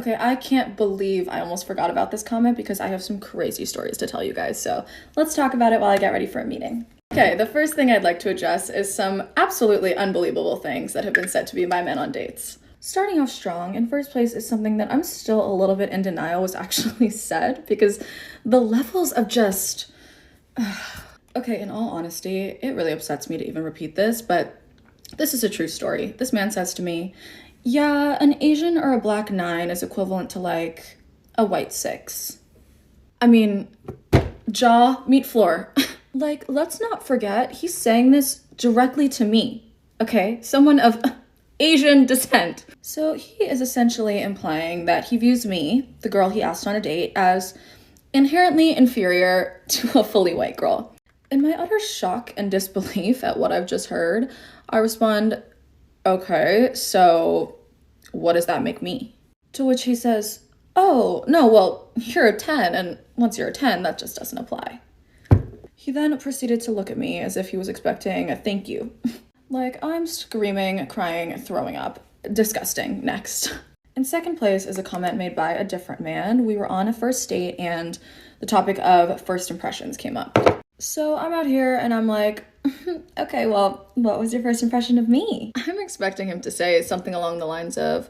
Okay, I can't believe I almost forgot about this comment because I have some crazy stories to tell you guys, so let's talk about it while I get ready for a meeting. Okay, the first thing I'd like to address is some absolutely unbelievable things that have been said to me by men on dates. Starting off strong, in first place, is something that I'm still a little bit in denial was actually said, because the levels of just... Okay, in all honesty, it really upsets me to even repeat this, but this is a true story. This man says to me, yeah, an Asian or a black 9 is equivalent to like a white 6. I mean, jaw, meat floor. Like, let's not forget, he's saying this directly to me, okay? Someone of Asian descent. So he is essentially implying that he views me, the girl he asked on a date, as inherently inferior to a fully white girl. In my utter shock and disbelief at what I've just heard, I respond, okay, so what does that make me? To which he says, oh, no, well, you're a 10, and once you're a 10, that just doesn't apply. He then proceeded to look at me as if he was expecting a thank you. Like, I'm screaming, crying, throwing up. Disgusting. Next. In second place is a comment made by a different man. We were on a first date, and the topic of first impressions came up. So I'm out here, and I'm like, okay, well, what was your first impression of me? I'm expecting him to say something along the lines of,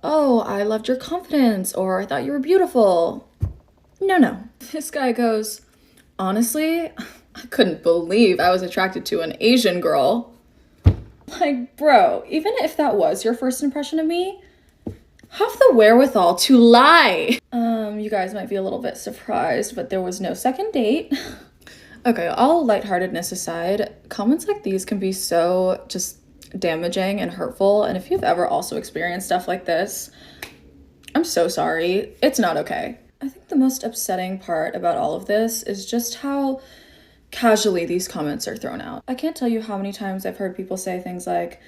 oh, I loved your confidence, or I thought you were beautiful. No. This guy goes, honestly, I couldn't believe I was attracted to an Asian girl. Like, bro, even if that was your first impression of me, have the wherewithal to lie. You guys might be a little bit surprised, but there was no second date. Okay, all lightheartedness aside, comments like these can be so just damaging and hurtful, and if you've ever also experienced stuff like this, I'm so sorry. It's not okay. I think the most upsetting part about all of this is just how casually these comments are thrown out. I can't tell you how many times I've heard people say things like,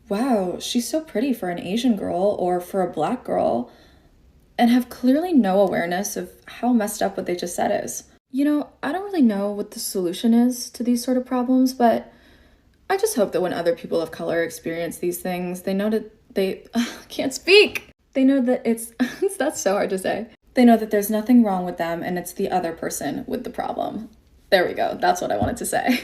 wow, she's so pretty for an Asian girl or for a black girl, and have clearly no awareness of how messed up what they just said is. You know, I don't really know what the solution is to these sort of problems, but I just hope that when other people of color experience these things, they know that can't speak. They know that that's so hard to say. They know that there's nothing wrong with them and it's the other person with the problem. There we go. That's what I wanted to say.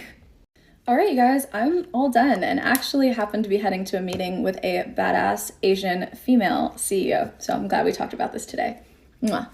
All right, you guys, I'm all done and actually happen to be heading to a meeting with a badass Asian female CEO. So I'm glad we talked about this today. Mwah.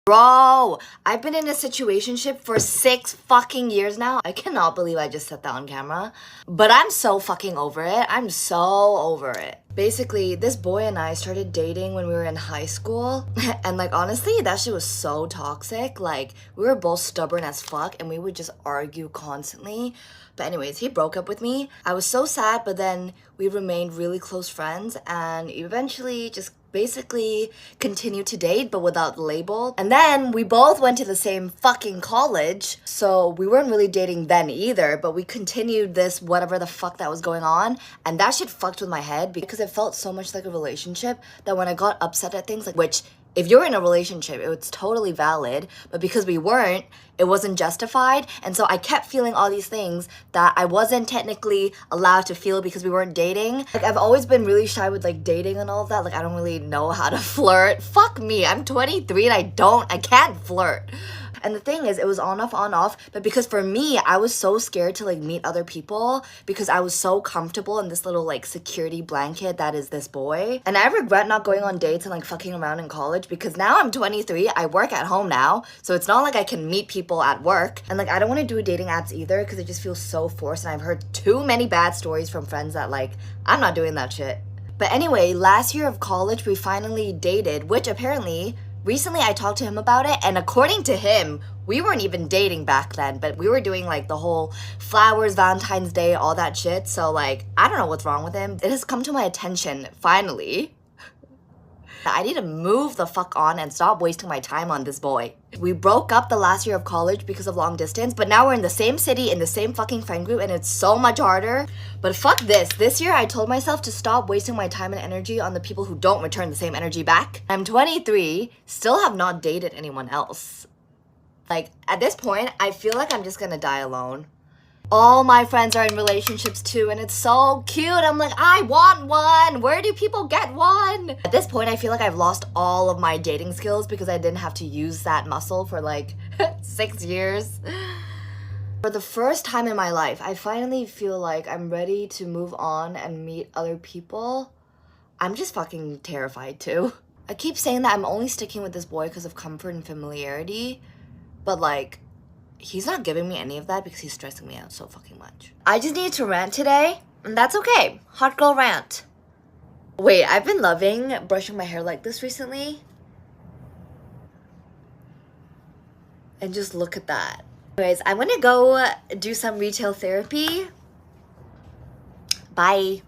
Bro, I've been in a situationship for 6 fucking years now. I cannot believe I just said that on camera. But I'm so fucking over it. I'm so over it. Basically, this boy and I started dating when we were in high school. And like, honestly, that shit was so toxic. Like, we were both stubborn as fuck and we would just argue constantly. But anyways, he broke up with me. I was so sad, but then we remained really close friends and eventually just basically continued to date but without the label. And then we both went to the same fucking college, so we weren't really dating then either, but we continued this whatever the fuck that was going on, and that shit fucked with my head because it felt so much like a relationship that when I got upset at things, like, which if you're in a relationship, it was totally valid, but because we weren't, it wasn't justified. And so I kept feeling all these things that I wasn't technically allowed to feel because we weren't dating. Like, I've always been really shy with like dating and all of that. Like, I don't really know how to flirt. Fuck me, I'm 23 and I can't flirt. And the thing is, it was on off, but because for me, I was so scared to like meet other people because I was so comfortable in this little like security blanket that is this boy. And I regret not going on dates and like fucking around in college because now I'm 23, I work at home now, so it's not like I can meet people at work. And like, I don't want to do dating apps either because it just feels so forced, and I've heard too many bad stories from friends that like, I'm not doing that shit. But anyway, last year of college, we finally dated, which apparently recently I talked to him about it, and according to him, we weren't even dating back then, but we were doing like the whole flowers, Valentine's Day, all that shit. So like, I don't know what's wrong with him. It has come to my attention, finally. I need to move the fuck on and stop wasting my time on this boy. We broke up the last year of college because of long distance, but now we're in the same city, in the same fucking friend group, and it's so much harder. But fuck this. This year I told myself to stop wasting my time and energy on the people who don't return the same energy back. I'm 23, still have not dated anyone else. Like, at this point, I feel like I'm just gonna die alone. All my friends are in relationships too, and it's so cute. I'm like, I want one. Where do people get one? At this point, I feel like I've lost all of my dating skills because I didn't have to use that muscle for like 6 years. For the first time in my life, I finally feel like I'm ready to move on and meet other people. I'm just fucking terrified too. I keep saying that I'm only sticking with this boy because of comfort and familiarity, but like, he's not giving me any of that because he's stressing me out so fucking much. I just needed to rant today, and that's okay. Hot girl rant. Wait, I've been loving brushing my hair like this recently. And just look at that. Anyways, I'm gonna go do some retail therapy. Bye.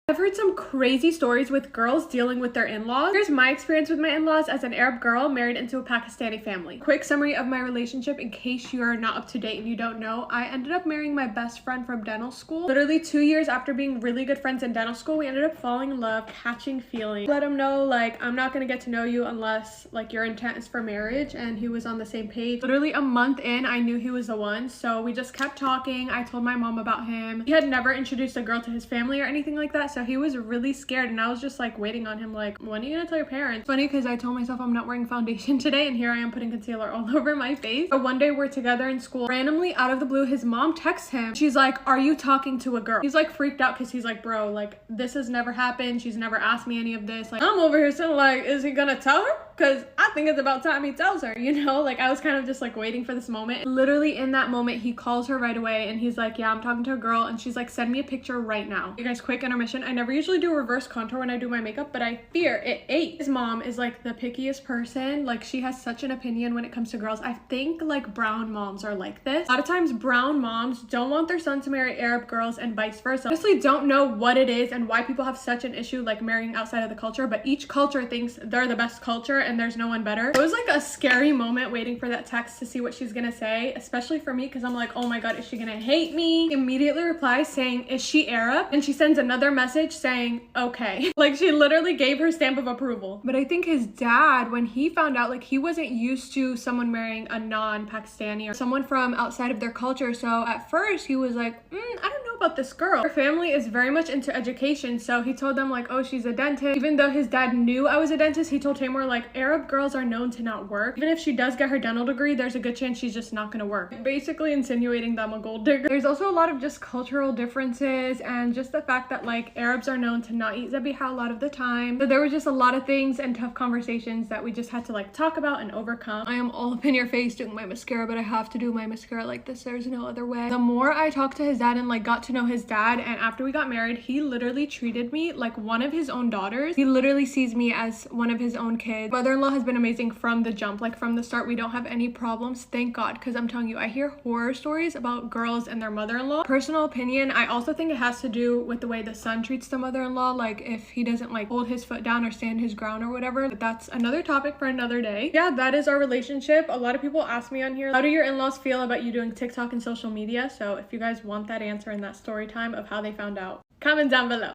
I've heard some crazy stories with girls dealing with their in-laws. Here's my experience with my in-laws as an Arab girl married into a Pakistani family. Quick summary of my relationship in case you are not up to date and you don't know. I ended up marrying my best friend from dental school. Literally 2 years after being really good friends in dental school, we ended up falling in love, catching feelings. Let him know, like, I'm not gonna get to know you unless, like, your intent is for marriage, and he was on the same page. Literally a month in, I knew he was the one, so we just kept talking. I told my mom about him. He had never introduced a girl to his family or anything like that, so he was really scared, and I was just like waiting on him, like, when are you gonna tell your parents? Funny because I told myself I'm not wearing foundation today, and here I am putting concealer all over my face. But one day we're together in school, randomly out of the blue his mom texts him. She's like, are you talking to a girl? He's like freaked out because he's like, bro, like, this has never happened. She's never asked me any of this. Like, I'm over here sitting like, is he gonna tell her? Because I think it's about time he tells her, you know? Like, I was kind of just like waiting for this moment. Literally in that moment, he calls her right away and he's like, yeah, I'm talking to a girl. And she's like, send me a picture right now. You guys, quick intermission. I never usually do reverse contour when I do my makeup, but I fear it ate. His mom is like the pickiest person. Like, she has such an opinion when it comes to girls. I think like brown moms are like this. A lot of times brown moms don't want their son to marry Arab girls and vice versa. Honestly, don't know what it is and why people have such an issue like marrying outside of the culture, but each culture thinks they're the best culture and there's no one better. It was like a scary moment waiting for that text to see what she's gonna say, especially for me because I'm like, oh my god, is she gonna hate me? He immediately replies saying, is she Arab? And she sends another message saying, okay. Like, she literally gave her stamp of approval. But I think his dad, when he found out, like, he wasn't used to someone marrying a non-Pakistani or someone from outside of their culture, so at first he was like, I don't know about this girl. Her family is very much into education, so he told them like, oh, she's a dentist. Even though his dad knew I was a dentist, he told Tamar like, Arab girls are known to not work. Even if she does get her dental degree, there's a good chance she's just not gonna work. Basically insinuating that I'm a gold digger. There's also a lot of just cultural differences and just the fact that like Arabs are known to not eat zabiha a lot of the time. So there was just a lot of things and tough conversations that we just had to like talk about and overcome. I am all up in your face doing my mascara, but I have to do my mascara like this. There's no other way. The more I talked to his dad and like got to know his dad, and after we got married, he literally treated me like one of his own daughters. He literally sees me as one of his own kids. Mother-in-law has been amazing from the jump. Like, from the start, we don't have any problems, thank god, because I'm telling you, I hear horror stories about girls and their mother-in-law. Personal opinion, I also think it has to do with the way the son treats the mother-in-law, like if he doesn't like hold his foot down or stand his ground or whatever. But that's another topic for another day. Yeah, that is our relationship. A lot of people ask me on here, how do your in-laws feel about you doing TikTok and social media? So if you guys want that answer in that story time of how they found out, comment down below.